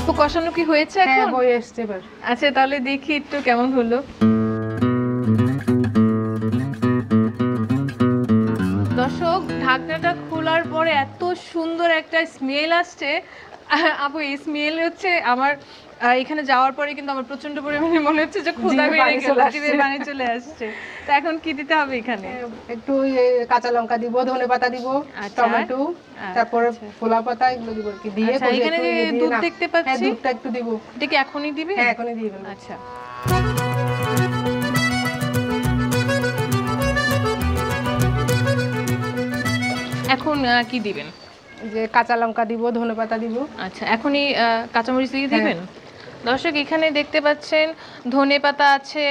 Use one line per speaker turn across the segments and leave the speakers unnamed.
আপু কষানো কি হয়েছে এখন?
হ্যাঁ হয়ে আসছে এবার।
আচ্ছা তাহলে দেখি একটু কেমন হলো। দর্শক ঢাকনাটা খোলার পরে এত সুন্দর একটা স্মেল আসছে। আপু এই স্মেল হচ্ছে আমার এখানে যাওয়ার পরে কিন্তু আমার প্রচন্ড পরিমাণে মনে হচ্ছে যে ক্ষুধা বেড়ে গেল, জিভে পানি চলে আসছে। তো এখন কি দিতে হবে এখানে?
একটু কাঁচা লঙ্কা দিব, ধনেপাতা দিব, টমেটো, তারপরে পোলাও পাতা এগুলো দিব কি দিয়ে।
আচ্ছা এখানে যে দুধ দেখতে পাচ্ছি,
হ্যাঁ দুধটা একটু দিব।
এটা কি এখনই দিবে?
হ্যাঁ এখনই দিয়ে দেব।
আচ্ছা এখন কি দিবেন?
যে কাঁচা লঙ্কা দিব, ধনেপাতা দিব।
আচ্ছা এখনই কাঁচামরিচ দিয়ে দিবেন। দর্শক এখানে দেখতে পাচ্ছেন ধনেপাতা আছে,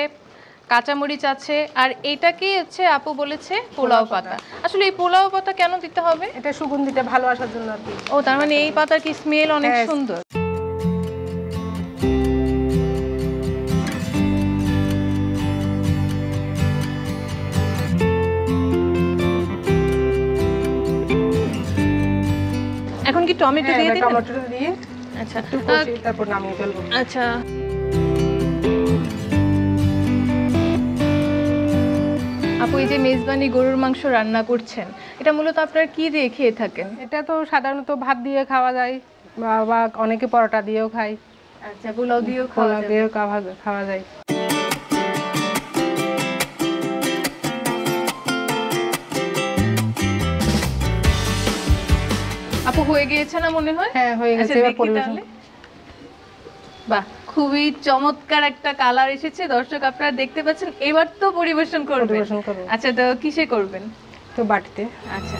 কাঁচামরিচ আছে, আর এটা কি হচ্ছে আপু বলেছে পোলাও পাতা। আসলে এই পোলাও পাতা কেন দিতে হবে?
এটা সুগন্ধিটা ভালো আসার জন্য আর কি।
ও তার মানে এই পাতার কি স্মেল অনেক সুন্দর। এখন কি টমেটো দিয়ে দিবেন?
টমেটো দিয়ে
আচ্ছা
একটু কষিয়ে তারপর নামিয়ে ফেলবো।
আচ্ছা আপু এই যে মেজবানি গরুর মাংস রান্না করছেন, এটা মূলত আপনারা কি দিয়ে খেয়ে থাকেন?
এটা তো সাধারণত ভাত দিয়ে খাওয়া যায় বা অনেকে পরোটা দিয়েও খায়।
আচ্ছা পোলাও দিয়েও
পোলাও দিয়েও খাওয়া যায়।
আপু হয়ে গিয়েছে না মনে হয়?
হ্যাঁ হয়ে গেছে, এবার পরিবেশন।
বাহ খুবই চমৎকার একটা কালার এসেছে। দর্শক আপনারা দেখতে পাচ্ছেন, এবার তো পরিবেশন করবেন।
পরিবেশন করব।
আচ্ছা তো কিসে করবেন?
তো বাটিতে।
আচ্ছা